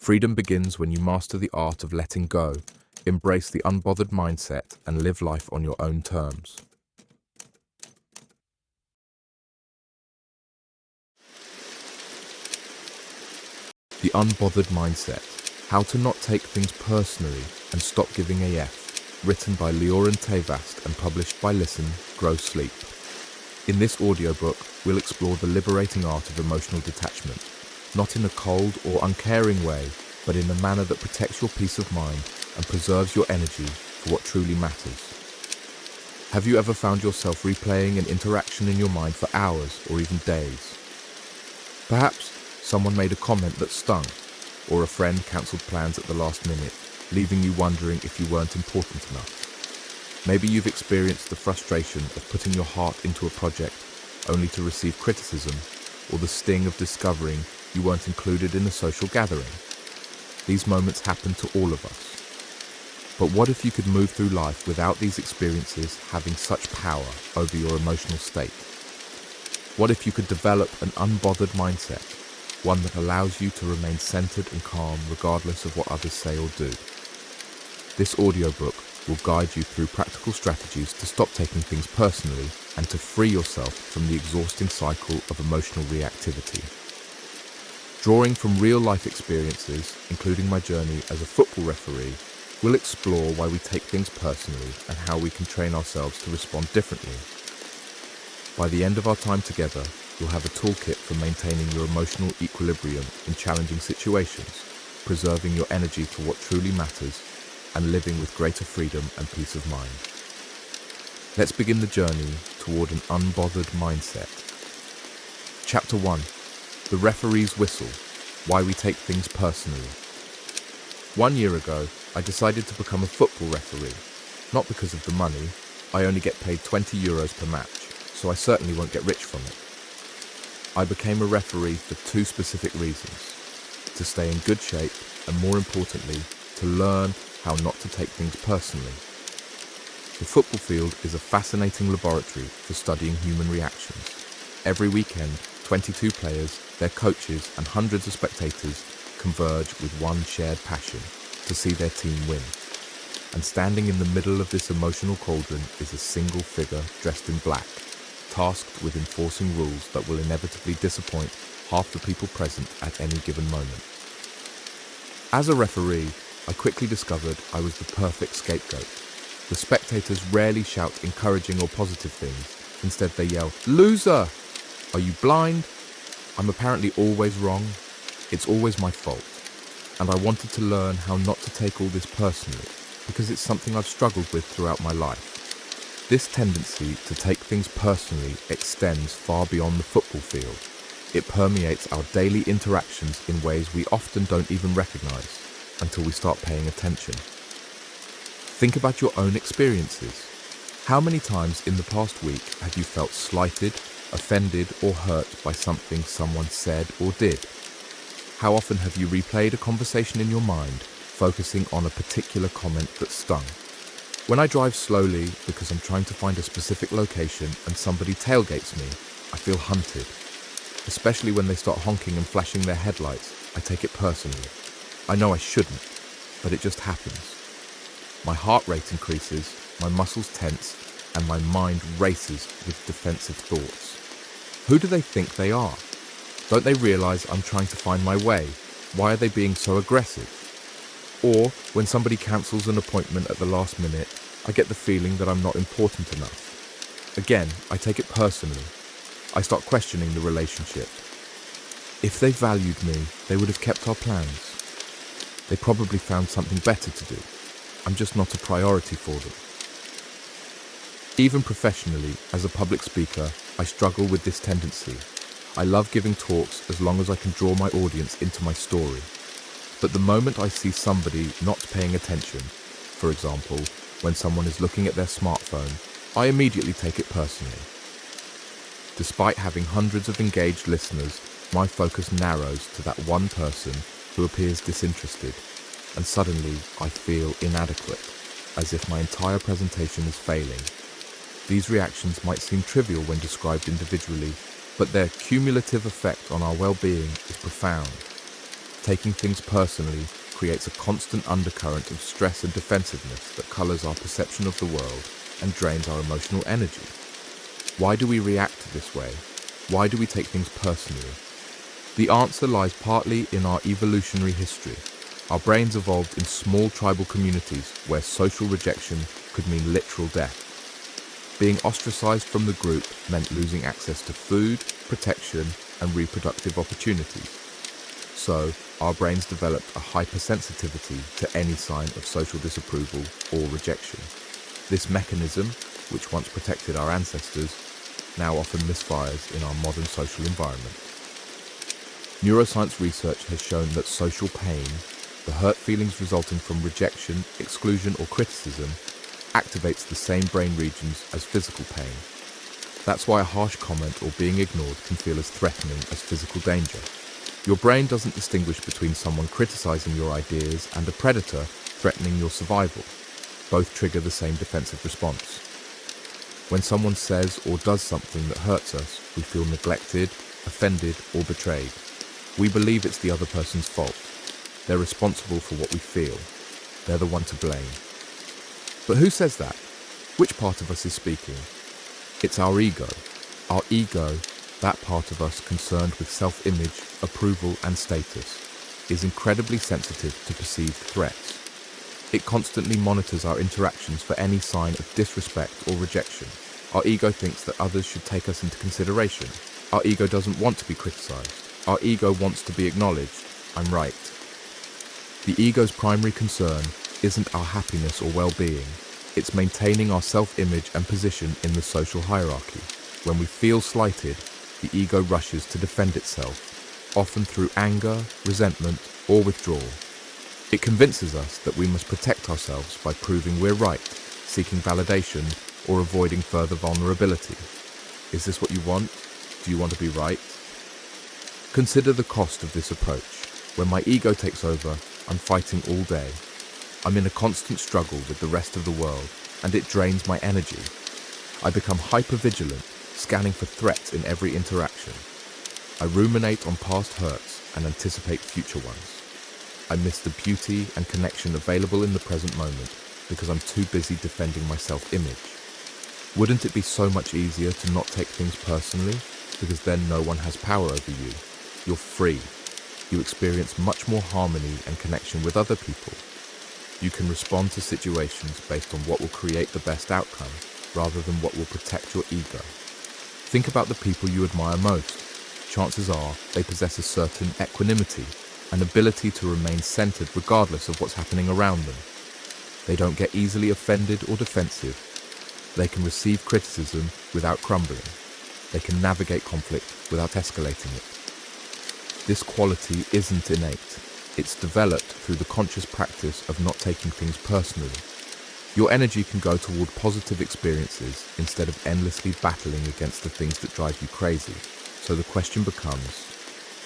Freedom begins when you master the art of letting go, embrace the unbothered mindset, and live life on your own terms. The Unbothered Mindset: How to Not Take Things Personally and Stop Giving a F, written by Leoran Tavast and published by Listen, Grow Sleep. In this audiobook, we'll explore the liberating art of emotional detachment, not in a cold or uncaring way, but in a manner that protects your peace of mind and preserves your energy for what truly matters. Have you ever found yourself replaying an interaction in your mind for hours or even days? Perhaps someone made a comment that stung, or a friend cancelled plans at the last minute, leaving you wondering if you weren't important enough. Maybe you've experienced the frustration of putting your heart into a project only to receive criticism, or the sting of discovering you weren't included in a social gathering. These moments happen to all of us. But what if you could move through life without these experiences having such power over your emotional state? What if you could develop an unbothered mindset, one that allows you to remain centered and calm regardless of what others say or do? This audiobook will guide you through practical strategies to stop taking things personally and to free yourself from the exhausting cycle of emotional reactivity. Drawing from real-life experiences, including my journey as a football referee, we'll explore why we take things personally and how we can train ourselves to respond differently. By the end of our time together, you'll have a toolkit for maintaining your emotional equilibrium in challenging situations, preserving your energy for what truly matters, and living with greater freedom and peace of mind. Let's begin the journey toward an unbothered mindset. Chapter 1. The Referee's Whistle: Why We Take Things Personally. 1 year ago, I decided to become a football referee. Not because of the money. I only get paid €20 per match, so I certainly won't get rich from it. I became a referee for two specific reasons: to stay in good shape and, more importantly, to learn how not to take things personally. The football field is a fascinating laboratory for studying human reactions. Every weekend, 22 players, their coaches, and hundreds of spectators converge with one shared passion: to see their team win. And standing in the middle of this emotional cauldron is a single figure dressed in black, tasked with enforcing rules that will inevitably disappoint half the people present at any given moment. As a referee, I quickly discovered I was the perfect scapegoat. The spectators rarely shout encouraging or positive things. Instead, they yell, "Loser! Are you blind?" I'm apparently always wrong. It's always my fault. And I wanted to learn how not to take all this personally, because it's something I've struggled with throughout my life. This tendency to take things personally extends far beyond the football field. It permeates our daily interactions in ways we often don't even recognize until we start paying attention. Think about your own experiences. How many times in the past week have you felt slighted, offended, or hurt by something someone said or did? How often have you replayed a conversation in your mind, focusing on a particular comment that stung? When I drive slowly because I'm trying to find a specific location and somebody tailgates me, I feel hunted. Especially when they start honking and flashing their headlights, I take it personally. I know I shouldn't, but it just happens. My heart rate increases, my muscles tense, and my mind races with defensive thoughts. Who do they think they are? Don't they realize I'm trying to find my way? Why are they being so aggressive? Or, when somebody cancels an appointment at the last minute, I get the feeling that I'm not important enough. Again, I take it personally. I start questioning the relationship. If they valued me, they would have kept our plans. They probably found something better to do. I'm just not a priority for them. Even professionally, as a public speaker, I struggle with this tendency. I love giving talks as long as I can draw my audience into my story. But the moment I see somebody not paying attention, for example, when someone is looking at their smartphone, I immediately take it personally. Despite having hundreds of engaged listeners, my focus narrows to that one person who appears disinterested, and suddenly I feel inadequate, as if my entire presentation is failing. These reactions might seem trivial when described individually, but their cumulative effect on our well-being is profound. Taking things personally creates a constant undercurrent of stress and defensiveness that colors our perception of the world and drains our emotional energy. Why do we react this way? Why do we take things personally? The answer lies partly in our evolutionary history. Our brains evolved in small tribal communities where social rejection could mean literal death. Being ostracized from the group meant losing access to food, protection, and reproductive opportunities. So, our brains developed a hypersensitivity to any sign of social disapproval or rejection. This mechanism, which once protected our ancestors, now often misfires in our modern social environment. Neuroscience research has shown that social pain, the hurt feelings resulting from rejection, exclusion, or criticism, activates the same brain regions as physical pain. That's why a harsh comment or being ignored can feel as threatening as physical danger. Your brain doesn't distinguish between someone criticizing your ideas and a predator threatening your survival. Both trigger the same defensive response. When someone says or does something that hurts us, we feel neglected, offended, or betrayed. We believe it's the other person's fault. They're responsible for what we feel. They're the one to blame. But who says that? Which part of us is speaking? It's our ego. Our ego, that part of us concerned with self-image, approval, and status, is incredibly sensitive to perceived threats. It constantly monitors our interactions for any sign of disrespect or rejection. Our ego thinks that others should take us into consideration. Our ego doesn't want to be criticized. Our ego wants to be acknowledged. I'm right. The ego's primary concern isn't our happiness or well-being. It's maintaining our self-image and position in the social hierarchy. When we feel slighted, the ego rushes to defend itself, often through anger, resentment, or withdrawal. It convinces us that we must protect ourselves by proving we're right, seeking validation, or avoiding further vulnerability. Is this what you want? Do you want to be right? Consider the cost of this approach. When my ego takes over, I'm fighting all day. I'm in a constant struggle with the rest of the world, and it drains my energy. I become hyper-vigilant, scanning for threats in every interaction. I ruminate on past hurts and anticipate future ones. I miss the beauty and connection available in the present moment because I'm too busy defending my self-image. Wouldn't it be so much easier to not take things personally? Because then no one has power over you. You're free. You experience much more harmony and connection with other people. You can respond to situations based on what will create the best outcome, rather than what will protect your ego. Think about the people you admire most. Chances are they possess a certain equanimity, an ability to remain centered regardless of what's happening around them. They don't get easily offended or defensive. They can receive criticism without crumbling. They can navigate conflict without escalating it. This quality isn't innate. It's developed through the conscious practice of not taking things personally. Your energy can go toward positive experiences instead of endlessly battling against the things that drive you crazy. So the question becomes,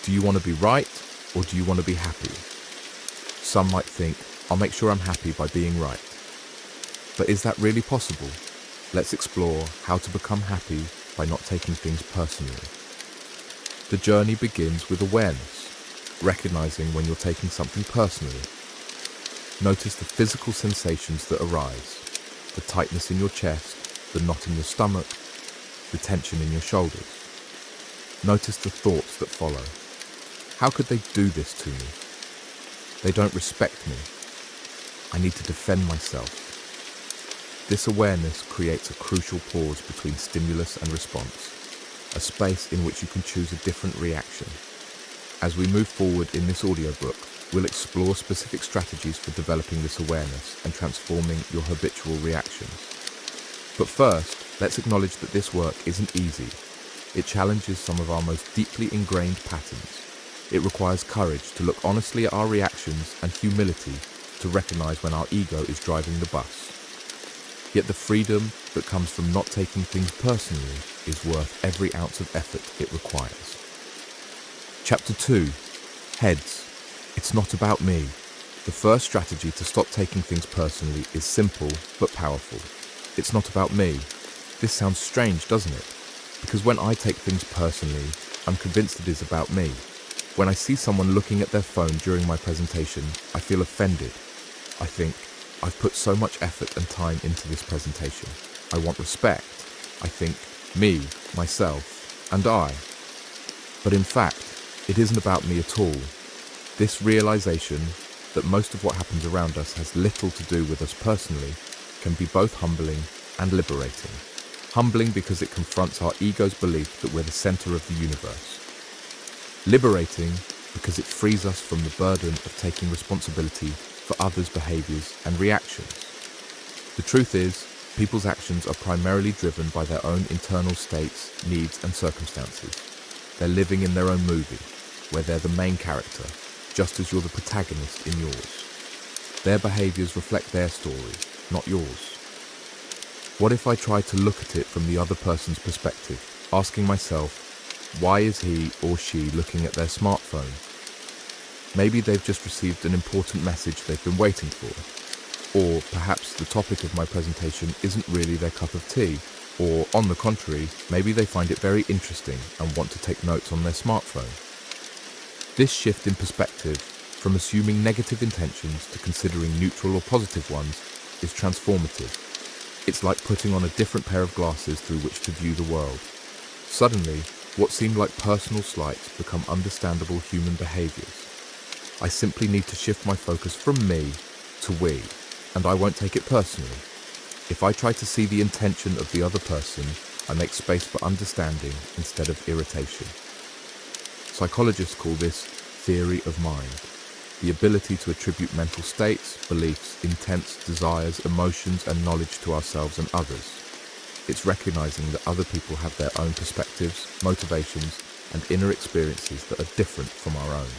do you want to be right or do you want to be happy? Some might think, I'll make sure I'm happy by being right. But is that really possible? Let's explore how to become happy by not taking things personally. The journey begins with awareness, recognizing when you're taking something personally. Notice the physical sensations that arise, the tightness in your chest, the knot in your stomach, the tension in your shoulders. Notice the thoughts that follow. How could they do this to me? They don't respect me. I need to defend myself. This awareness creates a crucial pause between stimulus and response, a space in which you can choose a different reaction. As we move forward in this audiobook, we'll explore specific strategies for developing this awareness and transforming your habitual reactions. But first, let's acknowledge that this work isn't easy. It challenges some of our most deeply ingrained patterns. It requires courage to look honestly at our reactions and humility to recognize when our ego is driving the bus. Yet the freedom that comes from not taking things personally is worth every ounce of effort it requires. Chapter 2. Heads. It's not about me. The first strategy to stop taking things personally is simple but powerful. It's not about me. This sounds strange, doesn't it? Because when I take things personally, I'm convinced it is about me. When I see someone looking at their phone during my presentation, I feel offended. I think, I've put so much effort and time into this presentation. I want respect. I think, me, myself, and I. But in fact, it isn't about me at all. This realization that most of what happens around us has little to do with us personally can be both humbling and liberating. Humbling because it confronts our ego's belief that we're the center of the universe. Liberating because it frees us from the burden of taking responsibility for others' behaviors and reactions. The truth is, people's actions are primarily driven by their own internal states, needs, and circumstances. They're living in their own movie, where they're the main character, just as you're the protagonist in yours. Their behaviors reflect their story, not yours. What if I tried to look at it from the other person's perspective, asking myself, why is he or she looking at their smartphone? Maybe they've just received an important message they've been waiting for. Or perhaps the topic of my presentation isn't really their cup of tea. Or, on the contrary, maybe they find it very interesting and want to take notes on their smartphone. This shift in perspective, from assuming negative intentions to considering neutral or positive ones, is transformative. It's like putting on a different pair of glasses through which to view the world. Suddenly, what seemed like personal slights become understandable human behaviors. I simply need to shift my focus from me to we, and I won't take it personally. If I try to see the intention of the other person, I make space for understanding instead of irritation. Psychologists call this theory of mind, the ability to attribute mental states, beliefs, intents, desires, emotions, and knowledge to ourselves and others. It's recognizing that other people have their own perspectives, motivations, and inner experiences that are different from our own.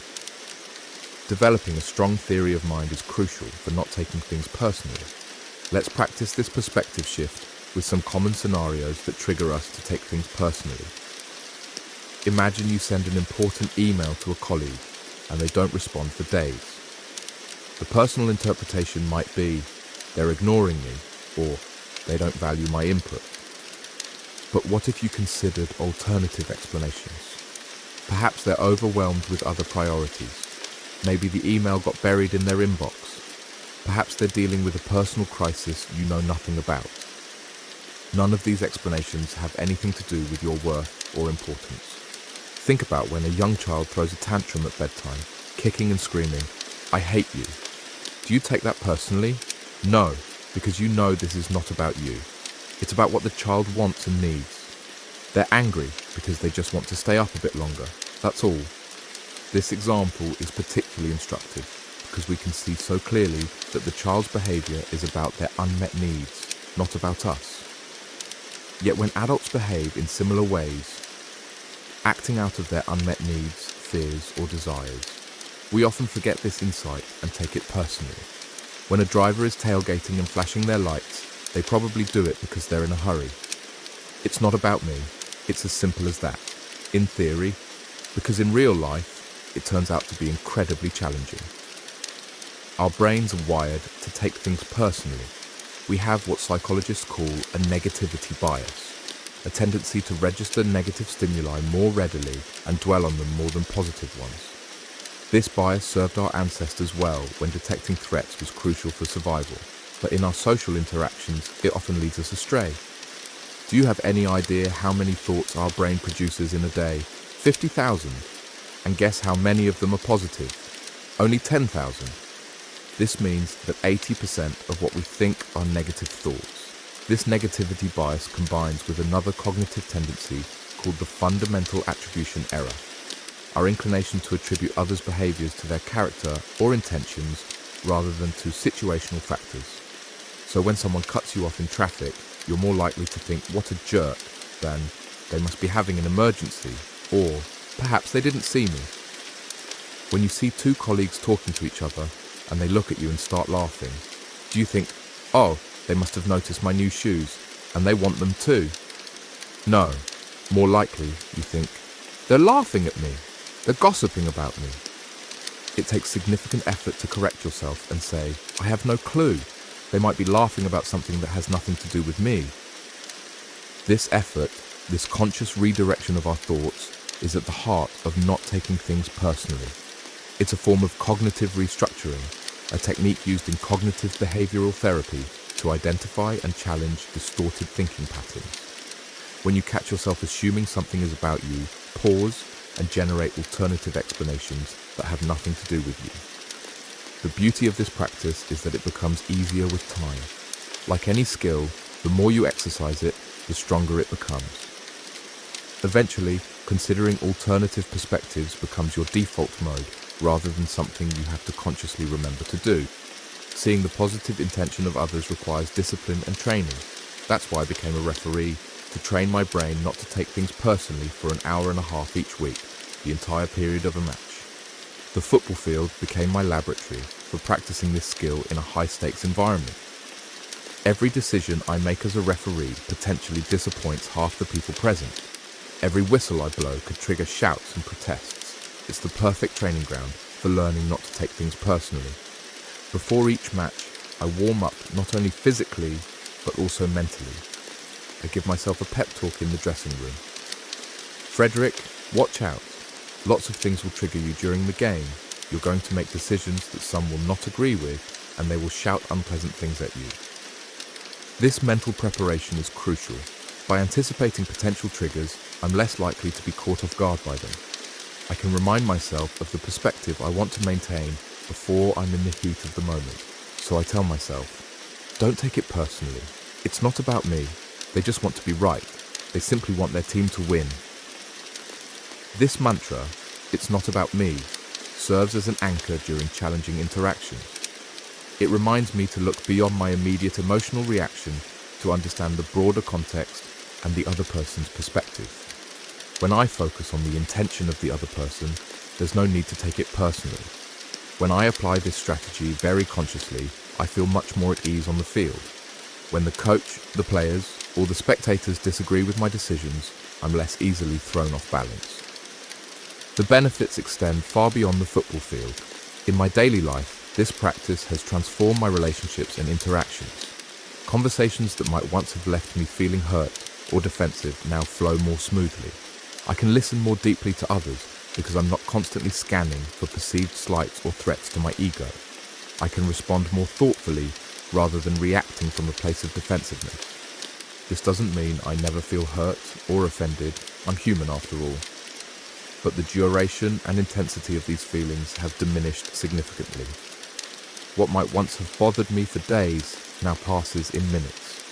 Developing a strong theory of mind is crucial for not taking things personally. Let's practice this perspective shift with some common scenarios that trigger us to take things personally. Imagine you send an important email to a colleague and they don't respond for days. The personal interpretation might be, they're ignoring me, or they don't value my input. But what if you considered alternative explanations? Perhaps they're overwhelmed with other priorities. Maybe the email got buried in their inbox. Perhaps they're dealing with a personal crisis you know nothing about. None of these explanations have anything to do with your worth or importance. Think about when a young child throws a tantrum at bedtime, kicking and screaming, "I hate you." Do you take that personally? No, because you know this is not about you. It's about what the child wants and needs. They're angry because they just want to stay up a bit longer. That's all. This example is particularly instructive because we can see so clearly that the child's behavior is about their unmet needs, not about us. Yet when adults behave in similar ways, acting out of their unmet needs, fears, or desires, we often forget this insight and take it personally. When a driver is tailgating and flashing their lights, they probably do it because they're in a hurry. It's not about me. It's as simple as that. In theory, because in real life, it turns out to be incredibly challenging. Our brains are wired to take things personally. We have what psychologists call a negativity bias, a tendency to register negative stimuli more readily and dwell on them more than positive ones. This bias served our ancestors well when detecting threats was crucial for survival, but in our social interactions, it often leads us astray. Do you have any idea how many thoughts our brain produces in a day? 50,000. And guess how many of them are positive? Only 10,000. This means that 80% of what we think are negative thoughts. This negativity bias combines with another cognitive tendency called the fundamental attribution error, our inclination to attribute others' behaviors to their character or intentions rather than to situational factors. So when someone cuts you off in traffic, you're more likely to think, "What a jerk," than "They must be having an emergency," or "Perhaps they didn't see me." When you see two colleagues talking to each other and they look at you and start laughing, do you think, "Oh, they must have noticed my new shoes and they want them too"? No. More likely, you think, "They're laughing at me. They're gossiping about me." It takes significant effort to correct yourself and say, "I have no clue. They might be laughing about something that has nothing to do with me." This effort, this conscious redirection of our thoughts, is at the heart of not taking things personally. It's a form of cognitive restructuring, a technique used in cognitive behavioral therapy to identify and challenge distorted thinking patterns. When you catch yourself assuming something is about you, pause and generate alternative explanations that have nothing to do with you. The beauty of this practice is that it becomes easier with time. Like any skill, the more you exercise it, the stronger it becomes. Eventually, considering alternative perspectives becomes your default mode rather than something you have to consciously remember to do. Seeing the positive intention of others requires discipline and training. That's why I became a referee, to train my brain not to take things personally for an hour and a half each week, the entire period of a match. The football field became my laboratory for practicing this skill in a high-stakes environment. Every decision I make as a referee potentially disappoints half the people present. Every whistle I blow could trigger shouts and protests. It's the perfect training ground for learning not to take things personally. Before each match, I warm up not only physically, but also mentally. I give myself a pep talk in the dressing room. Frederick, watch out. Lots of things will trigger you during the game. You're going to make decisions that some will not agree with, and they will shout unpleasant things at you. This mental preparation is crucial. By anticipating potential triggers, I'm less likely to be caught off guard by them. I can remind myself of the perspective I want to maintain before I'm in the heat of the moment. So I tell myself, don't take it personally. It's not about me. They just want to be right. They simply want their team to win. This mantra, it's not about me, serves as an anchor during challenging interactions. It reminds me to look beyond my immediate emotional reaction to understand the broader context and the other person's perspective. When I focus on the intention of the other person, there's no need to take it personally. When I apply this strategy very consciously, I feel much more at ease on the field. When the coach, the players, or the spectators disagree with my decisions, I'm less easily thrown off balance. The benefits extend far beyond the football field. In my daily life, this practice has transformed my relationships and interactions. Conversations that might once have left me feeling hurt or defensive now flow more smoothly. I can listen more deeply to others because I'm not constantly scanning for perceived slights or threats to my ego. I can respond more thoughtfully rather than reacting from a place of defensiveness. This doesn't mean I never feel hurt or offended. I'm human after all. But the duration and intensity of these feelings have diminished significantly. What might once have bothered me for days now passes in minutes.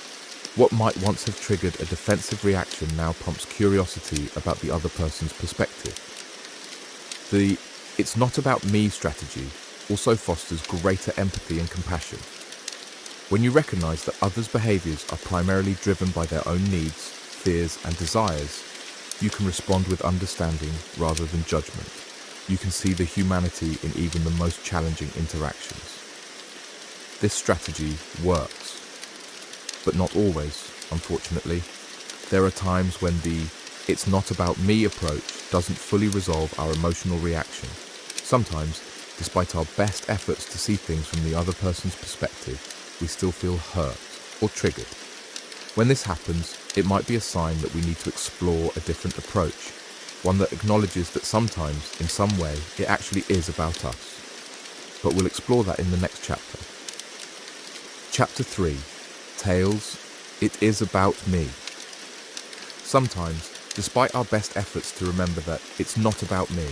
What might once have triggered a defensive reaction now prompts curiosity about the other person's perspective. The "it's not about me" strategy also fosters greater empathy and compassion. When you recognize that others' behaviors are primarily driven by their own needs, fears, and desires, you can respond with understanding rather than judgment. You can see the humanity in even the most challenging interactions. This strategy works, but not always, unfortunately. There are times when the "it's not about me" approach doesn't fully resolve our emotional reaction. Sometimes, despite our best efforts to see things from the other person's perspective, we still feel hurt or triggered. When this happens, it might be a sign that we need to explore a different approach, one that acknowledges that sometimes, in some way, it actually is about us. But we'll explore that in the next chapter. Chapter 3. Tales, it is about me. Sometimes, despite our best efforts to remember that it's not about me,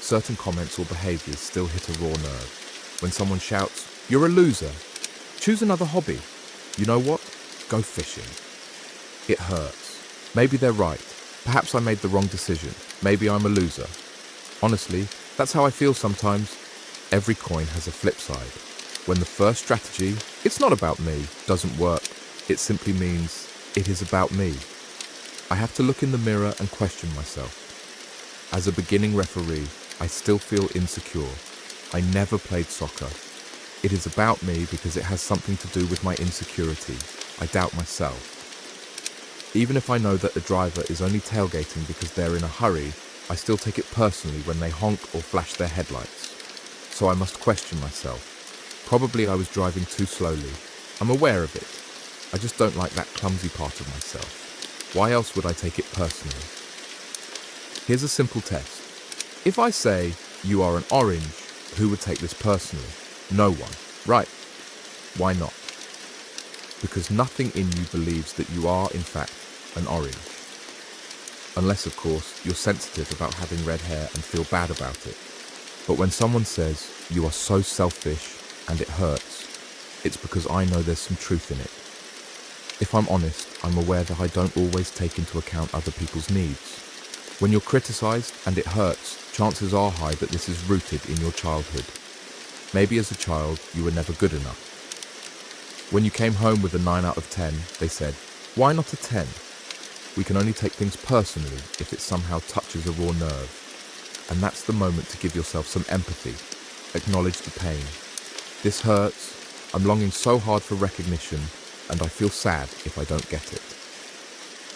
certain comments or behaviors still hit a raw nerve. When someone shouts, "You're a loser. Choose another hobby. You know what? Go fishing." It hurts. Maybe they're right. Perhaps I made the wrong decision. Maybe I'm a loser. Honestly, that's how I feel sometimes. Every coin has a flip side. When the first strategy, "it's not about me," doesn't work, it simply means it is about me. I have to look in the mirror and question myself. As a beginning referee, I still feel insecure. I never played soccer. It is about me because it has something to do with my insecurity. I doubt myself. Even if I know that the driver is only tailgating because they're in a hurry, I still take it personally when they honk or flash their headlights. So I must question myself. Probably I was driving too slowly. I'm aware of it. I just don't like that clumsy part of myself. Why else would I take it personally? Here's a simple test. If I say you are an orange, who would take this personally? No one, right? Why not? Because nothing in you believes that you are, in fact, an orange. Unless, of course, you're sensitive about having red hair and feel bad about it. But when someone says, you are so selfish and it hurts, it's because I know there's some truth in it. If I'm honest, I'm aware that I don't always take into account other people's needs. When you're criticized and it hurts, chances are high that this is rooted in your childhood. Maybe as a child, you were never good enough. When you came home with a 9 out of 10, they said, why not a 10? We can only take things personally if it somehow touches a raw nerve. And that's the moment to give yourself some empathy. Acknowledge the pain. This hurts. I'm longing so hard for recognition, and I feel sad if I don't get it.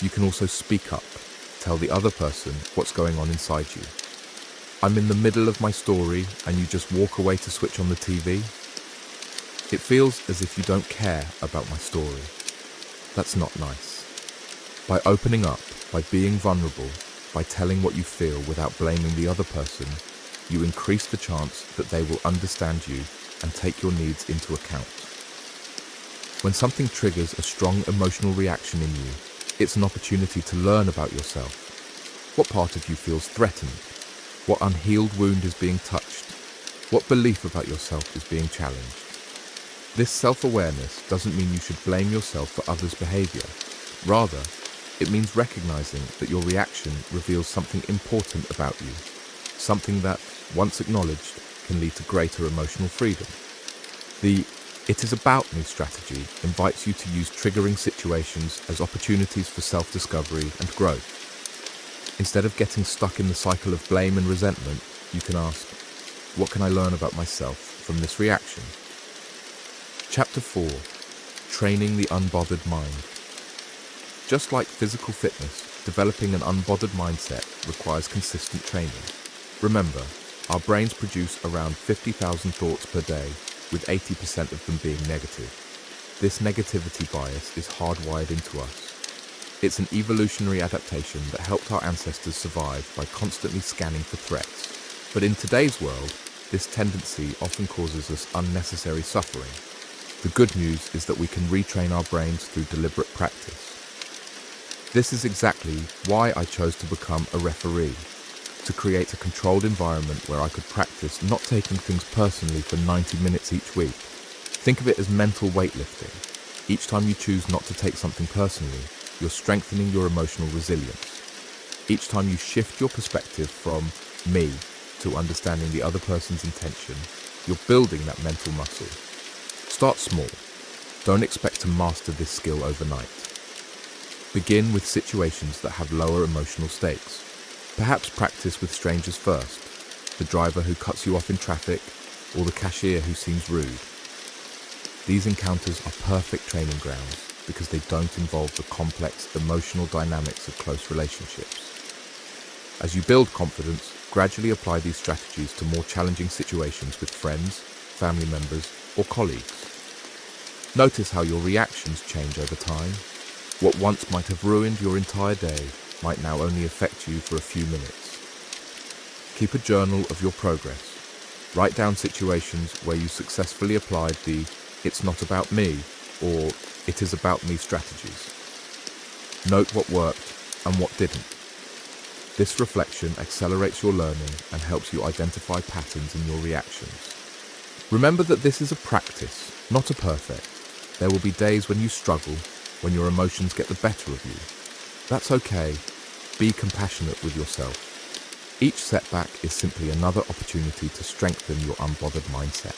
You can also speak up. Tell the other person what's going on inside you. I'm in the middle of my story, and you just walk away to switch on the TV. It feels as if you don't care about my story. That's not nice. By opening up, by being vulnerable, by telling what you feel without blaming the other person, you increase the chance that they will understand you and take your needs into account. When something triggers a strong emotional reaction in you, it's an opportunity to learn about yourself. What part of you feels threatened? What unhealed wound is being touched? What belief about yourself is being challenged? This self-awareness doesn't mean you should blame yourself for others' behavior. Rather, it means recognizing that your reaction reveals something important about you, something that, once acknowledged, can lead to greater emotional freedom. The "it is about me" strategy invites you to use triggering situations as opportunities for self-discovery and growth. Instead of getting stuck in the cycle of blame and resentment, you can ask, what can I learn about myself from this reaction? Chapter 4. Training the unbothered mind. Just like physical fitness, developing an unbothered mindset requires consistent training. Remember, our brains produce around 50,000 thoughts per day, with 80% of them being negative. This negativity bias is hardwired into us. It's an evolutionary adaptation that helped our ancestors survive by constantly scanning for threats. But in today's world, this tendency often causes us unnecessary suffering. The good news is that we can retrain our brains through deliberate practice. This is exactly why I chose to become a referee, to create a controlled environment where I could practice not taking things personally for 90 minutes each week. Think of it as mental weightlifting. Each time you choose not to take something personally, you're strengthening your emotional resilience. Each time you shift your perspective from me to understanding the other person's intention, you're building that mental muscle. Start small. Don't expect to master this skill overnight. Begin with situations that have lower emotional stakes. Perhaps practice with strangers first, the driver who cuts you off in traffic, or the cashier who seems rude. These encounters are perfect training grounds because they don't involve the complex emotional dynamics of close relationships. As you build confidence, gradually apply these strategies to more challenging situations with friends, family members, or colleagues. Notice how your reactions change over time. What once might have ruined your entire day might now only affect you for a few minutes. Keep a journal of your progress. Write down situations where you successfully applied the "it's not about me" or "it is about me" strategies. Note what worked and what didn't. This reflection accelerates your learning and helps you identify patterns in your reactions. Remember that this is a practice, not a perfect. There will be days when you struggle, when your emotions get the better of you. That's okay. Be compassionate with yourself. Each setback is simply another opportunity to strengthen your unbothered mindset.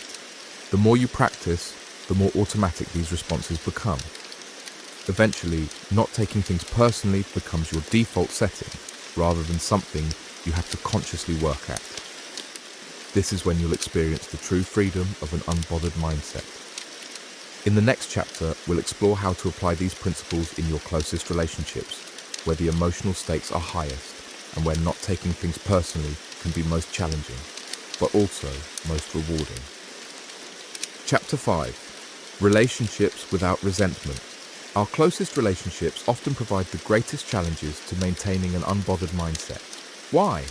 The more you practice, the more automatic these responses become. Eventually, not taking things personally becomes your default setting, rather than something you have to consciously work at. This is when you'll experience the true freedom of an unbothered mindset. In the next chapter, we'll explore how to apply these principles in your closest relationships, where the emotional stakes are highest and where not taking things personally can be most challenging, but also most rewarding. Chapter 5. Relationships without resentment. Our closest relationships often provide the greatest challenges to maintaining an unbothered mindset. Why?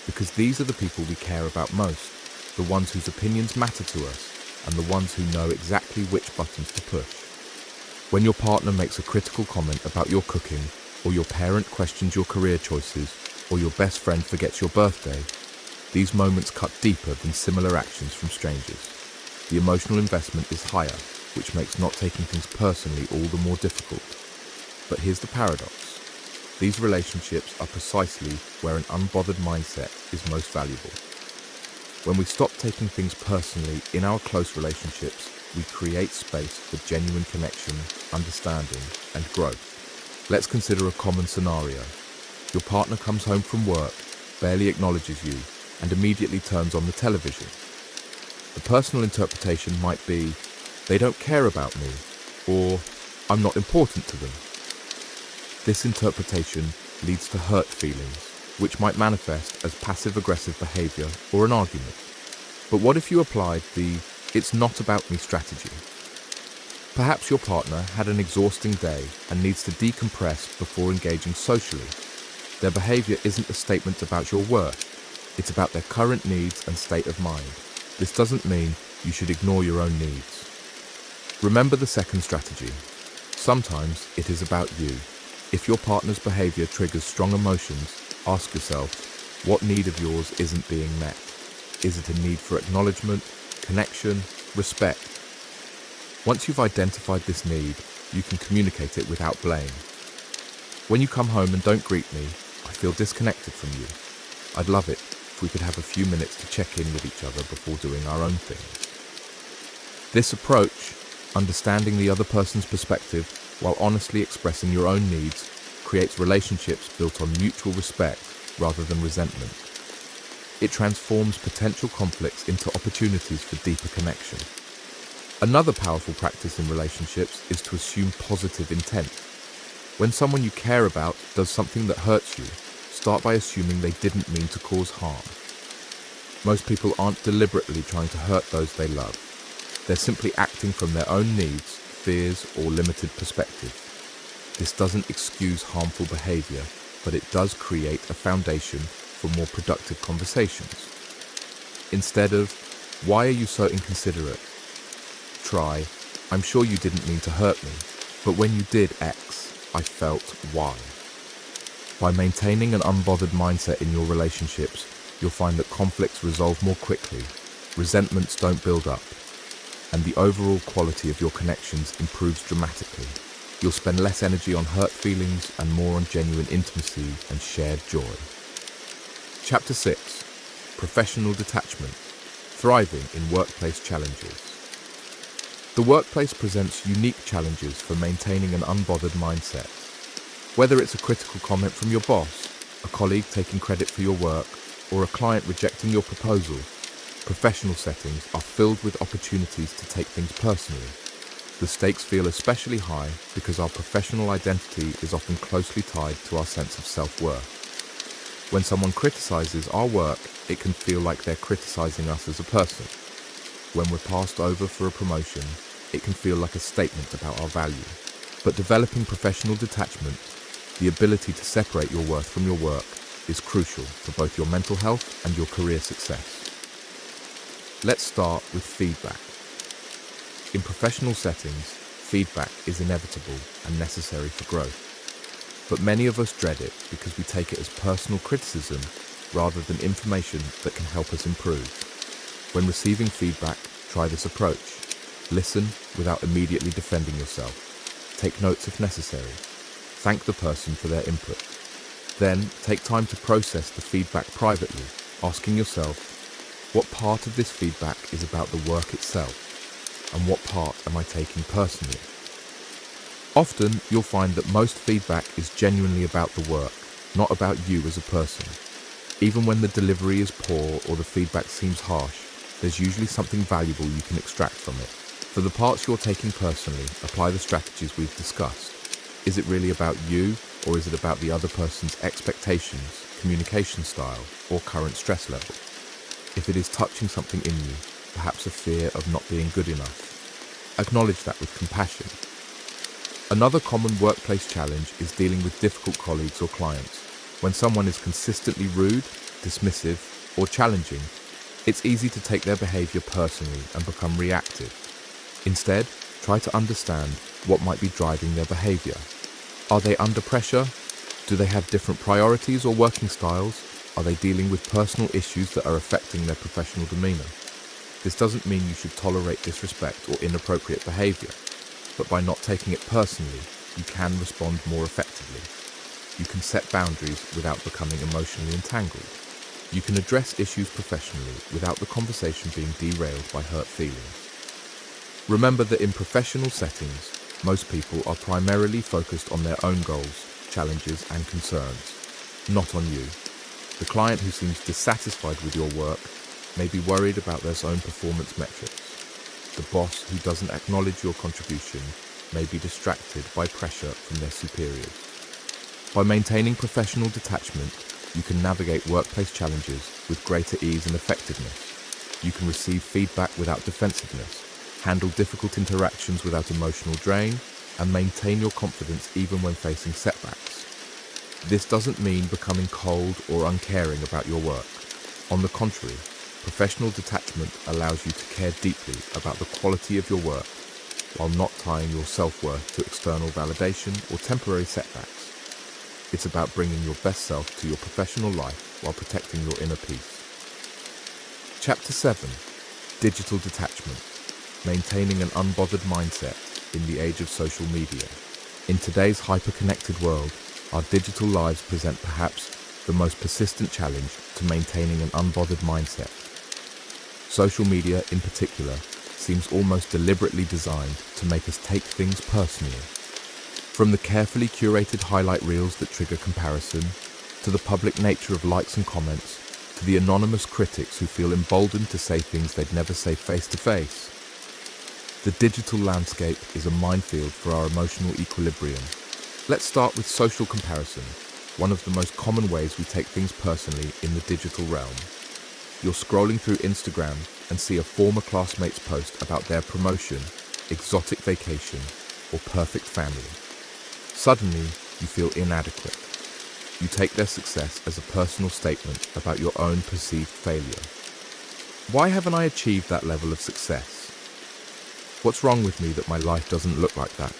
Because these are the people we care about most, the ones whose opinions matter to us, and the ones who know exactly which buttons to push. When your partner makes a critical comment about your cooking, or your parent questions your career choices, or your best friend forgets your birthday, these moments cut deeper than similar actions from strangers. The emotional investment is higher, which makes not taking things personally all the more difficult. But here's the paradox. These relationships are precisely where an unbothered mindset is most valuable. When we stop taking things personally in our close relationships, we create space for genuine connection, understanding, and growth. Let's consider a common scenario. Your partner comes home from work, barely acknowledges you, and immediately turns on the television. The personal interpretation might be, they don't care about me, or I'm not important to them. This interpretation leads to hurt feelings, which might manifest as passive-aggressive behavior or an argument. But what if you applied the "it's not about me" strategy? Perhaps your partner had an exhausting day and needs to decompress before engaging socially. Their behavior isn't a statement about your worth. It's about their current needs and state of mind. This doesn't mean you should ignore your own needs. Remember the second strategy. Sometimes it is about you. If your partner's behavior triggers strong emotions, ask yourself, what need of yours isn't being met? Is it a need for acknowledgement, connection, respect? Once you've identified this need, you can communicate it without blame. When you come home and don't greet me, I feel disconnected from you. I'd love it if we could have a few minutes to check in with each other before doing our own things. This approach, understanding the other person's perspective while honestly expressing your own needs, creates relationships built on mutual respect rather than resentment. It transforms potential conflicts into opportunities for deeper connection. Another powerful practice in relationships is to assume positive intent. When someone you care about does something that hurts you, start by assuming they didn't mean to cause harm. Most people aren't deliberately trying to hurt those they love. They're simply acting from their own needs, fears, or limited perspective. This doesn't excuse harmful behavior, but it does create a foundation for more productive conversations. Instead of, "Why are you so inconsiderate?" try, "I'm sure you didn't mean to hurt me, but when you did X, I felt Y." By maintaining an unbothered mindset in your relationships, you'll find that conflicts resolve more quickly, resentments don't build up, and the overall quality of your connections improves dramatically. You'll spend less energy on hurt feelings and more on genuine intimacy and shared joy. Chapter 6. Professional Detachment. Thriving in Workplace Challenges. The workplace presents unique challenges for maintaining an unbothered mindset. Whether it's a critical comment from your boss, a colleague taking credit for your work, or a client rejecting your proposal, professional settings are filled with opportunities to take things personally. The stakes feel especially high because our professional identity is often closely tied to our sense of self-worth. When someone criticizes our work, it can feel like they're criticizing us as a person. When we're passed over for a promotion, it can feel like a statement about our value. But developing professional detachment, the ability to separate your worth from your work, is crucial for both your mental health and your career success. Let's start with feedback. In professional settings, feedback is inevitable and necessary for growth. But many of us dread it because we take it as personal criticism rather than information that can help us improve. When receiving feedback, try this approach. Listen without immediately defending yourself. Take notes if necessary. Thank the person for their input. Then, take time to process the feedback privately, asking yourself, what part of this feedback is about the work itself, and what part am I taking personally? Often, you'll find that most feedback is genuinely about the work, not about you as a person. Even when the delivery is poor or the feedback seems harsh, there's usually something valuable you can extract from it. For the parts you're taking personally, apply the strategies we've discussed. Is it really about you, or is it about the other person's expectations, communication style, or current stress level? If it is touching something in you, perhaps a fear of not being good enough, acknowledge that with compassion. Another common workplace challenge is dealing with difficult colleagues or clients. When someone is consistently rude, dismissive, or challenging, it's easy to take their behavior personally and become reactive. Instead, try to understand what might be driving their behavior. Are they under pressure? Do they have different priorities or working styles? Are they dealing with personal issues that are affecting their professional demeanor? This doesn't mean you should tolerate disrespect or inappropriate behavior, but by not taking it personally, you can respond more effectively. You can set boundaries without becoming emotionally entangled. You can address issues professionally without the conversation being derailed by hurt feelings. Remember that in professional settings, most people are primarily focused on their own goals, challenges, and concerns, not on you. The client who seems dissatisfied with your work may be worried about their own performance metrics. The boss who doesn't acknowledge your contribution may be distracted by pressure from their superiors. By maintaining professional detachment, you can navigate workplace challenges with greater ease and effectiveness. You can receive feedback without defensiveness, handle difficult interactions without emotional drain, and maintain your confidence even when facing setbacks. This doesn't mean becoming cold or uncaring about your work. On the contrary, professional detachment allows you to care deeply about the quality of your work while not tying your self-worth to external validation or temporary setbacks. It's about bringing your best self to your professional life while protecting your inner peace. Chapter 7. Digital Detachment. Maintaining an unbothered mindset in the age of social media. In today's hyper-connected world, our digital lives present perhaps the most persistent challenge to maintaining an unbothered mindset. Social media, in particular, seems almost deliberately designed to make us take things personally. From the carefully curated highlight reels that trigger comparison, to the public nature of likes and comments, to the anonymous critics who feel emboldened to say things they'd never say face-to-face. The digital landscape is a minefield for our emotional equilibrium. Let's start with social comparison, one of the most common ways we take things personally in the digital realm. You're scrolling through Instagram and see a former classmate's post about their promotion, exotic vacation, or perfect family. Suddenly, you feel inadequate. You take their success as a personal statement about your own perceived failure. Why haven't I achieved that level of success? What's wrong with me that my life doesn't look like that?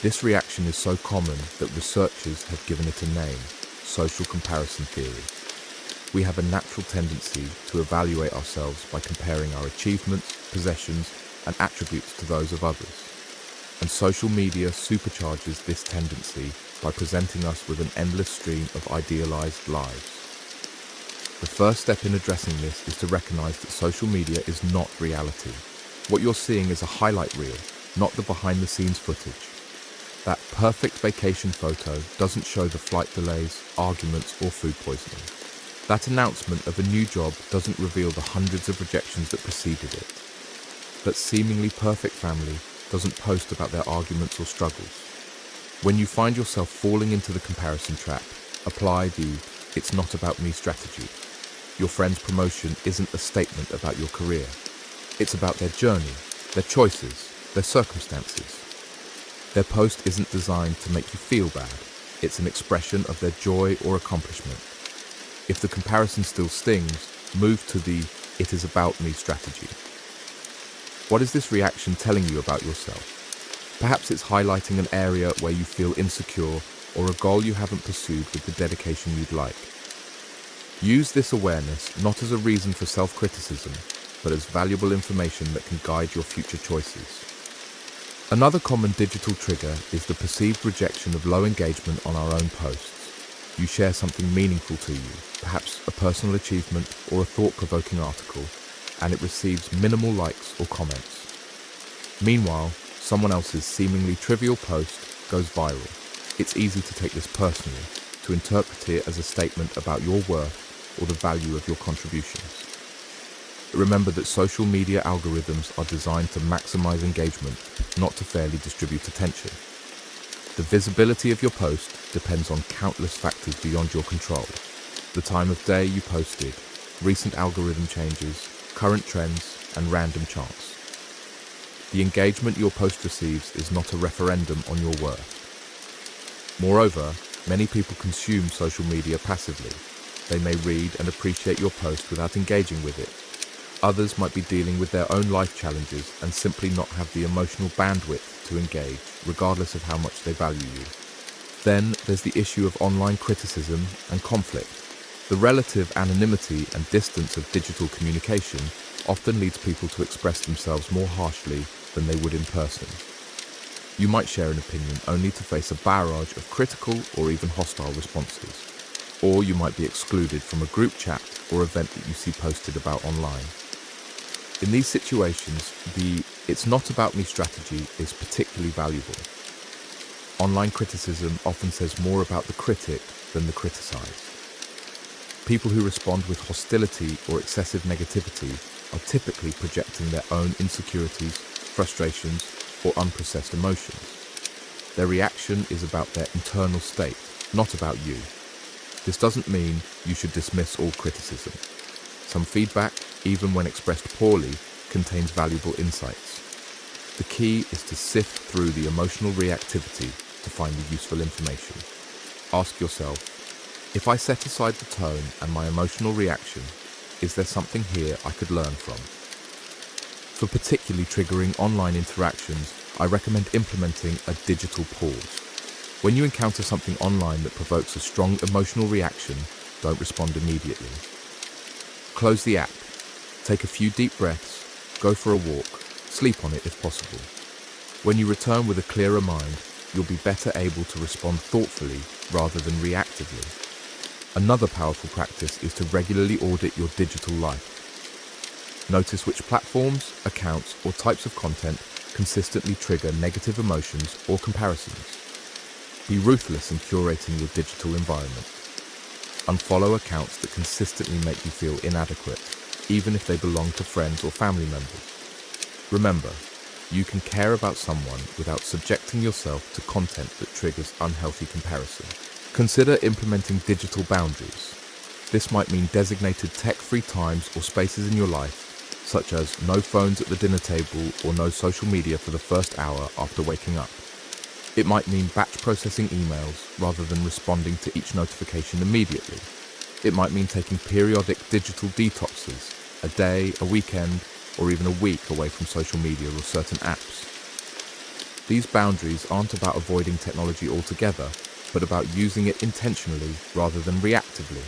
This reaction is so common that researchers have given it a name: social comparison theory. We have a natural tendency to evaluate ourselves by comparing our achievements, possessions, and attributes to those of others. And social media supercharges this tendency by presenting us with an endless stream of idealized lives. The first step in addressing this is to recognize that social media is not reality. What you're seeing is a highlight reel, not the behind-the-scenes footage. That perfect vacation photo doesn't show the flight delays, arguments, or food poisoning. That announcement of a new job doesn't reveal the hundreds of rejections that preceded it. That seemingly perfect family doesn't post about their arguments or struggles. When you find yourself falling into the comparison trap, apply the "it's not about me" strategy. Your friend's promotion isn't a statement about your career. It's about their journey, their choices, their circumstances. Their post isn't designed to make you feel bad. It's an expression of their joy or accomplishment. If the comparison still stings, move to the "it is about me" strategy. What is this reaction telling you about yourself? Perhaps it's highlighting an area where you feel insecure or a goal you haven't pursued with the dedication you'd like. Use this awareness not as a reason for self-criticism, but as valuable information that can guide your future choices. Another common digital trigger is the perceived rejection of low engagement on our own posts. You share something meaningful to you, perhaps a personal achievement or a thought-provoking article, and it receives minimal likes or comments. Meanwhile, someone else's seemingly trivial post goes viral. It's easy to take this personally, to interpret it as a statement about your worth or the value of your contributions. Remember that social media algorithms are designed to maximize engagement, not to fairly distribute attention. The visibility of your post depends on countless factors beyond your control. The time of day you posted, recent algorithm changes, current trends, and random chance. The engagement your post receives is not a referendum on your worth. Moreover, Many people consume social media passively. They may read and appreciate your post without engaging with it. Others might be dealing with their own life challenges and simply not have the emotional bandwidth to engage, regardless of how much they value you. Then there's the issue of online criticism and conflict. The relative anonymity and distance of digital communication often leads people to express themselves more harshly than they would in person. You might share an opinion only to face a barrage of critical or even hostile responses. Or you might be excluded from a group chat or event that you see posted about online. In these situations, the "it's not about me" strategy is particularly valuable. Online criticism often says more about the critic than the criticized. People who respond with hostility or excessive negativity are typically projecting their own insecurities, frustrations, or unprocessed emotions. Their reaction is about their internal state, not about you. This doesn't mean you should dismiss all criticism. Some feedback, even when expressed poorly, contains valuable insights. The key is to sift through the emotional reactivity to find the useful information. Ask yourself, if I set aside the tone and my emotional reaction, is there something here I could learn from? For particularly triggering online interactions, I recommend implementing a digital pause. When you encounter something online that provokes a strong emotional reaction, don't respond immediately. Close the app, take a few deep breaths, go for a walk, sleep on it if possible. When you return with a clearer mind, you'll be better able to respond thoughtfully rather than reactively. Another powerful practice is to regularly audit your digital life. Notice which platforms, accounts, or types of content consistently trigger negative emotions or comparisons. Be ruthless in curating your digital environment. Unfollow accounts that consistently make you feel inadequate, even if they belong to friends or family members. Remember, you can care about someone without subjecting yourself to content that triggers unhealthy comparison. Consider implementing digital boundaries. This might mean designated tech-free times or spaces in your life, such as no phones at the dinner table or no social media for the first hour after waking up. It might mean batch processing emails rather than responding to each notification immediately. It might mean taking periodic digital detoxes, a day, a weekend, or even a week away from social media or certain apps. These boundaries aren't about avoiding technology altogether, but about using it intentionally rather than reactively.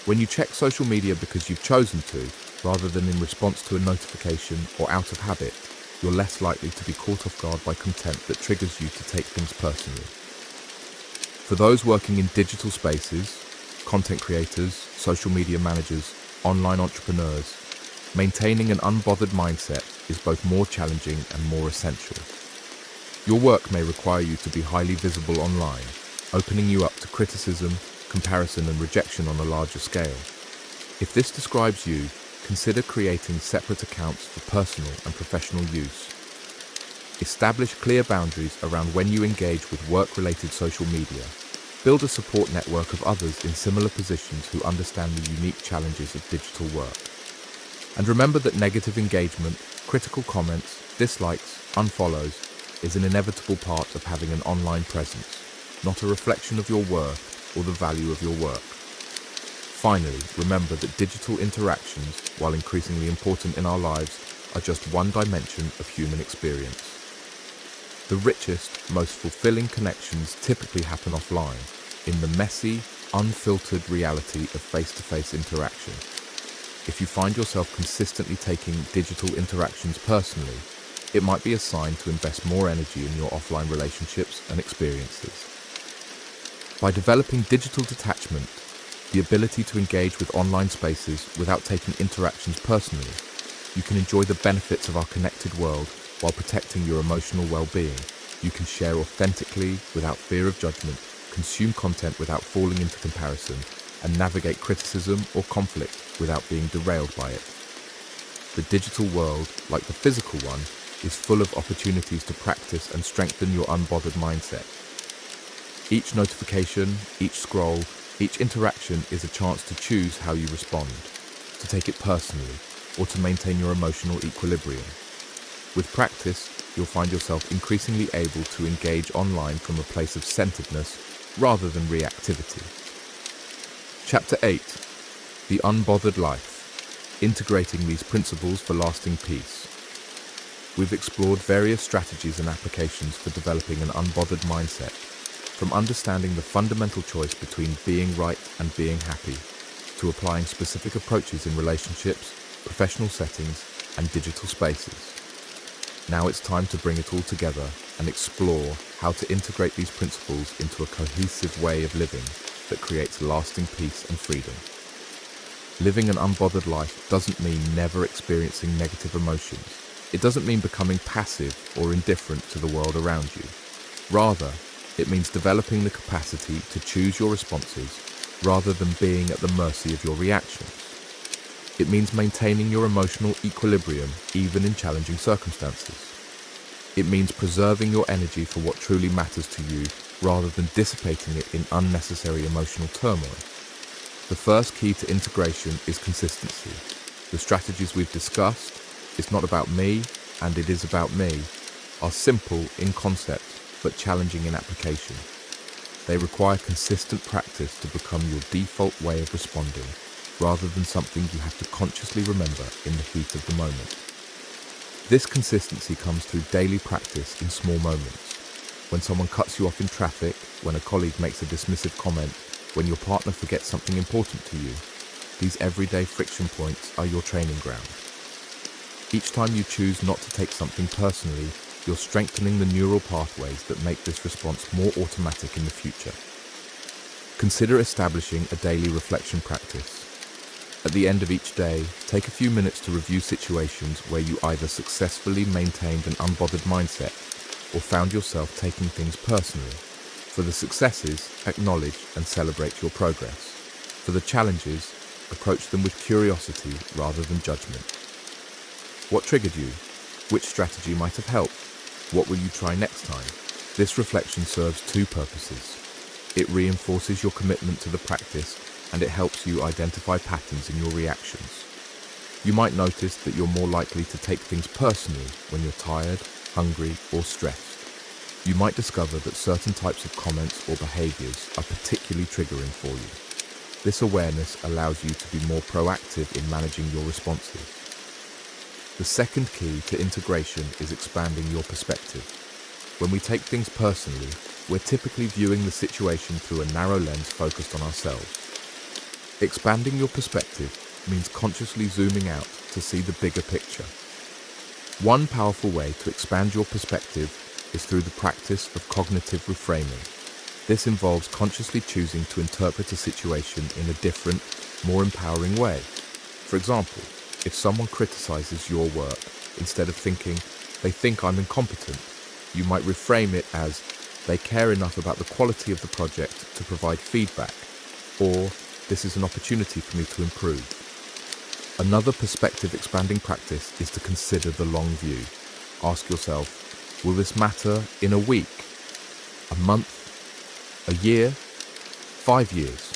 When you check social media because you've chosen to, rather than in response to a notification or out of habit, you're less likely to be caught off guard by content that triggers you to take things personally. For those working in digital spaces, content creators, social media managers, online entrepreneurs, maintaining an unbothered mindset is both more challenging and more essential. Your work may require you to be highly visible online, opening you up to criticism, comparison, and rejection on a larger scale. If this describes you, consider creating separate accounts for personal and professional use. Establish clear boundaries around when you engage with work-related social media. Build a support network of others in similar positions who understand the unique challenges of digital work. And remember that negative engagement, critical comments, dislikes, unfollows is an inevitable part of having an online presence, not a reflection of your worth or the value of your work. Finally, remember that digital interactions, while increasingly important in our lives, are just one dimension of human experience. The richest, most fulfilling connections typically happen offline, in the messy, unfiltered reality of face-to-face interaction. If you find yourself consistently taking digital interactions personally, it might be a sign to invest more energy in your offline relationships and experiences. By developing digital detachment, the ability to engage with online spaces without taking interactions personally, you can enjoy the benefits of our connected world while protecting your emotional well-being. You can share authentically without fear of judgment, consume content without falling into comparison, and navigate criticism or conflict without being derailed by it. The digital world, like the physical one, is full of opportunities to practice and strengthen your unbothered mindset. Each notification, each scroll, each interaction is a chance to choose how you respond, to take it personally, or to maintain your emotional equilibrium. With practice, you'll find yourself increasingly able to engage online from a place of centeredness rather than reactivity. Chapter 8. The Unbothered Life. Integrating these principles for lasting peace. We've explored various strategies and applications for developing an unbothered mindset, from understanding the fundamental choice between being right and being happy, to applying specific approaches in relationships, professional settings, and digital spaces. Now it's time to bring it all together and explore how to integrate these principles into a cohesive way of living that creates lasting peace and freedom. Living an unbothered life doesn't mean never experiencing negative emotions. It doesn't mean becoming passive or indifferent to the world around you. Rather, it means developing the capacity to choose your responses rather than being at the mercy of your reactions. It means maintaining your emotional equilibrium even in challenging circumstances. It means preserving your energy for what truly matters to you rather than dissipating it in unnecessary emotional turmoil. The first key to integration is consistency. The strategies we've discussed, "It's not about me and it is about me," are simple in concept but challenging in application. They require consistent practice to become your default way of responding, rather than something you have to consciously remember in the heat of the moment. This consistency comes through daily practice in small moments. When someone cuts you off in traffic, when a colleague makes a dismissive comment, when your partner forgets something important to you, these everyday friction points are your training ground. Each time you choose not to take something personally, you're strengthening the neural pathways that make this response more automatic in the future. Consider establishing a daily reflection practice. At the end of each day, take a few minutes to review situations where you either successfully maintained an unbothered mindset or found yourself taking things personally. For the successes, acknowledge and celebrate your progress. For the challenges, approach them with curiosity rather than judgment. What triggered you? Which strategy might have helped? What will you try next time? This reflection serves two purposes. It reinforces your commitment to the practice, and it helps you identify patterns in your reactions. You might notice that you're more likely to take things personally when you're tired, hungry, or stressed. You might discover that certain types of comments or behaviors are particularly triggering for you. This awareness allows you to be more proactive in managing your responses. The second key to integration is expanding your perspective. When we take things personally, we're typically viewing the situation through a narrow lens focused on ourselves. Expanding your perspective means consciously zooming out to see the bigger picture. One powerful way to expand your perspective is through the practice of cognitive reframing. This involves consciously choosing to interpret a situation in a different, more empowering way. For example, if someone criticizes your work, instead of thinking, "They think I'm incompetent," you might reframe it as, "They care enough about the quality of the project to provide feedback," or "This is an opportunity for me to improve." Another perspective-expanding practice is to consider the long view. Ask yourself, will this matter in a week, a month, a year, 5 years?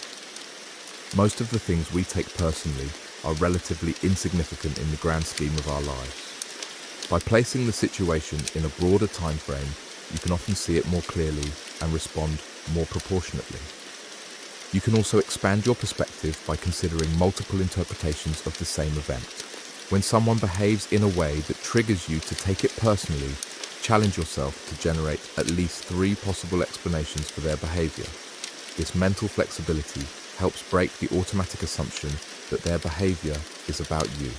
Most of the things we take personally are relatively insignificant in the grand scheme of our lives. By placing the situation in a broader time frame, you can often see it more clearly and respond more proportionately. You can also expand your perspective by considering multiple interpretations of the same event. When someone behaves in a way that triggers you to take it personally, challenge yourself to generate at least 3 possible explanations for their behavior. This mental flexibility helps break the automatic assumption that their behavior is about you.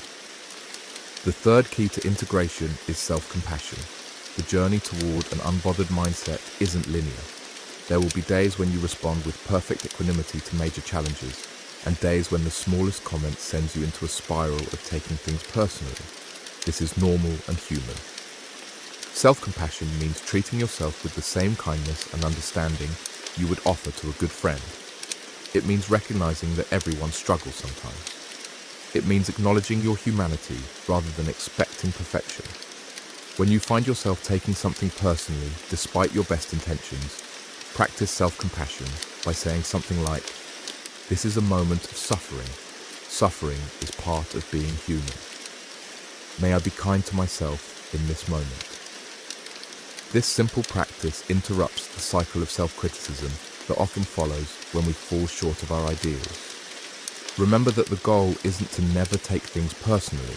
The third key to integration is self-compassion. The journey toward an unbothered mindset isn't linear. There will be days when you respond with perfect equanimity to major challenges, and days when the smallest comment sends you into a spiral of taking things personally. This is normal and human. Self-compassion means treating yourself with the same kindness and understanding you would offer to a good friend. It means recognizing that everyone struggles sometimes. It means acknowledging your humanity rather than expecting perfection. When you find yourself taking something personally, despite your best intentions, practice self-compassion by saying something like, "This is a moment of suffering. Suffering is part of being human. May I be kind to myself in this moment." This simple practice interrupts the cycle of self-criticism that often follows when we fall short of our ideals. Remember that the goal isn't to never take things personally,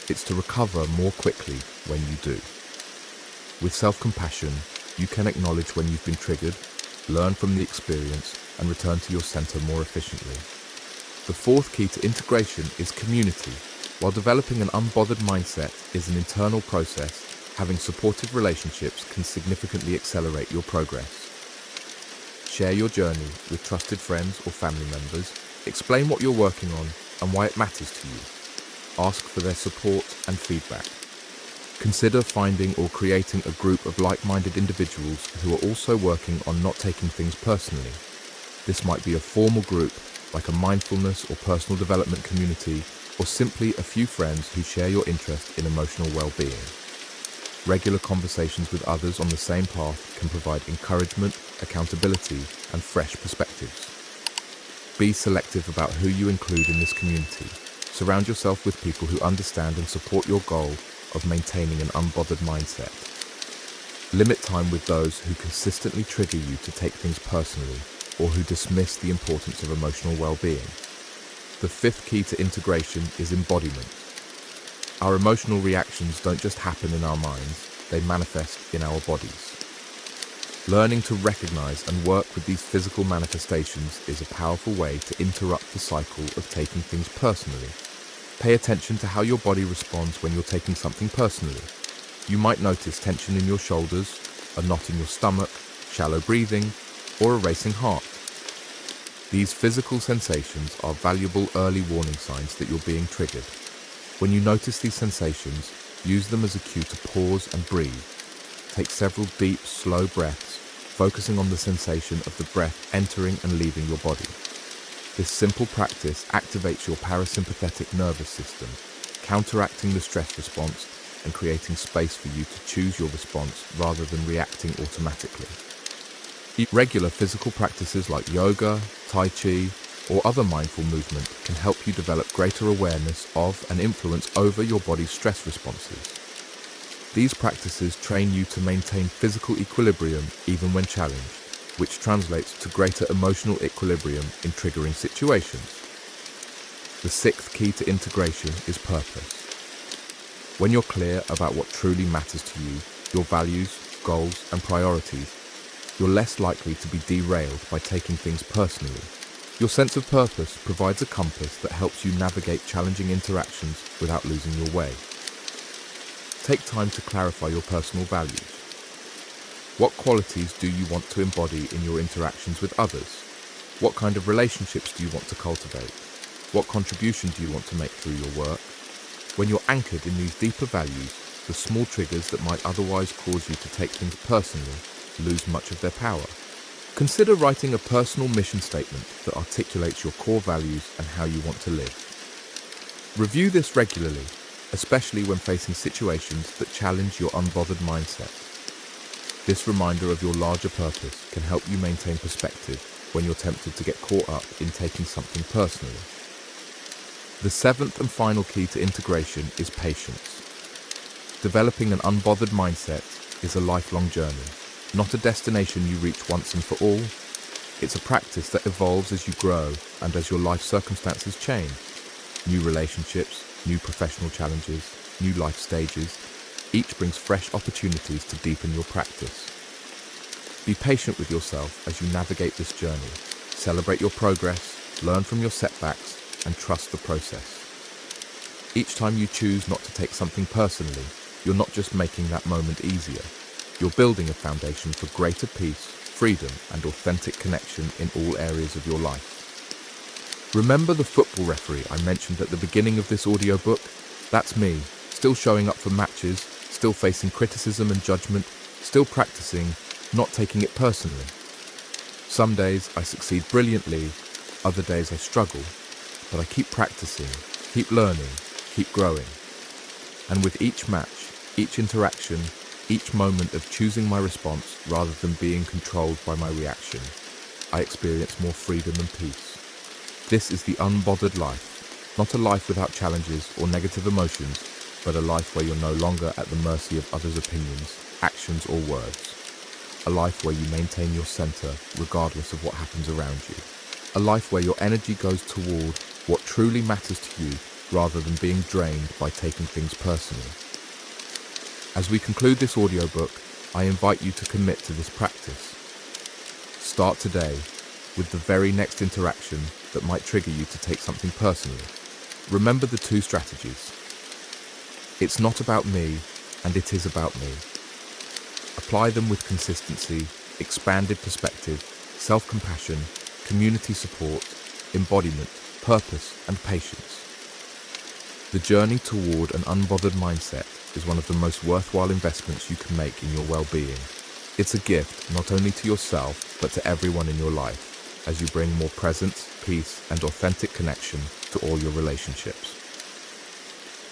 it's to recover more quickly when you do. With self-compassion, you can acknowledge when you've been triggered, learn from the experience, and return to your center more efficiently. The fourth key to integration is community. While developing an unbothered mindset is an internal process, having supportive relationships can significantly accelerate your progress. Share your journey with trusted friends or family members. Explain what you're working on and why it matters to you. Ask for their support and feedback. Consider finding or creating a group of like-minded individuals who are also working on not taking things personally. This might be a formal group, like a mindfulness or personal development community, or simply a few friends who share your interest in emotional well-being. Regular conversations with others on the same path can provide encouragement, accountability, and fresh perspectives. Be selective about who you include in this community. Surround yourself with people who understand and support your goal of maintaining an unbothered mindset. Limit time with those who consistently trigger you to take things personally or who dismiss the importance of emotional well-being. The fifth key to integration is embodiment. Our emotional reactions don't just happen in our minds, they manifest in our bodies. Learning to recognize and work with these physical manifestations is a powerful way to interrupt the cycle of taking things personally. Pay attention to how your body responds when you're taking something personally. You might notice tension in your shoulders, a knot in your stomach, shallow breathing, or a racing heart. These physical sensations are valuable early warning signs that you're being triggered. When you notice these sensations, use them as a cue to pause and breathe. Take several deep, slow breaths, focusing on the sensation of the breath entering and leaving your body. This simple practice activates your parasympathetic nervous system, counteracting the stress response and creating space for you to choose your response rather than reacting automatically. Regular physical practices like yoga, tai chi, or other mindful movement can help you develop greater awareness of and influence over your body's stress responses. These practices train you to maintain physical equilibrium even when challenged, which translates to greater emotional equilibrium in triggering situations. The sixth key to integration is purpose. When you're clear about what truly matters to you, your values, goals, and priorities, you're less likely to be derailed by taking things personally. Your sense of purpose provides a compass that helps you navigate challenging interactions without losing your way. Take time to clarify your personal values. What qualities do you want to embody in your interactions with others? What kind of relationships do you want to cultivate? What contribution do you want to make through your work? When you're anchored in these deeper values, the small triggers that might otherwise cause you to take things personally lose much of their power. Consider writing a personal mission statement that articulates your core values and how you want to live. Review this regularly, especially when facing situations that challenge your unbothered mindset. This reminder of your larger purpose can help you maintain perspective when you're tempted to get caught up in taking something personally. The seventh and final key to integration is patience. Developing an unbothered mindset is a lifelong journey, not a destination you reach once and for all. It's a practice that evolves as you grow and as your life circumstances change. New relationships, new professional challenges, new life stages, each brings fresh opportunities to deepen your practice. Be patient with yourself as you navigate this journey. Celebrate your progress, learn from your setbacks, and trust the process. Each time you choose not to take something personally, you're not just making that moment easier. You're building a foundation for greater peace, freedom, and authentic connection in all areas of your life. Remember the football referee I mentioned at the beginning of this audiobook? That's me, still showing up for matches, still facing criticism and judgment, still practicing, not taking it personally. Some days I succeed brilliantly, other days I struggle, but I keep practicing, keep learning, keep growing. And with each match, each interaction, each moment of choosing my response rather than being controlled by my reaction, I experience more freedom and peace. This is the unbothered life, not a life without challenges or negative emotions, but a life where you're no longer at the mercy of others' opinions, actions, or words. A life where you maintain your center regardless of what happens around you. A life where your energy goes toward what truly matters to you rather than being drained by taking things personally. As we conclude this audiobook, I invite you to commit to this practice. Start today with the very next interaction that might trigger you to take something personally. Remember the two strategies. It's not about me, and it is about me. Apply them with consistency, expanded perspective, self-compassion, community support, embodiment, purpose, and patience. The journey toward an unbothered mindset is one of the most worthwhile investments you can make in your well-being. It's a gift not only to yourself, but to everyone in your life, as you bring more presence, peace, and authentic connection to all your relationships.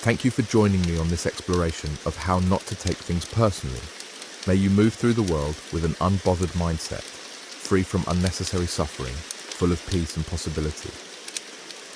Thank you for joining me on this exploration of how not to take things personally. May you move through the world with an unbothered mindset, free from unnecessary suffering, full of peace and possibility.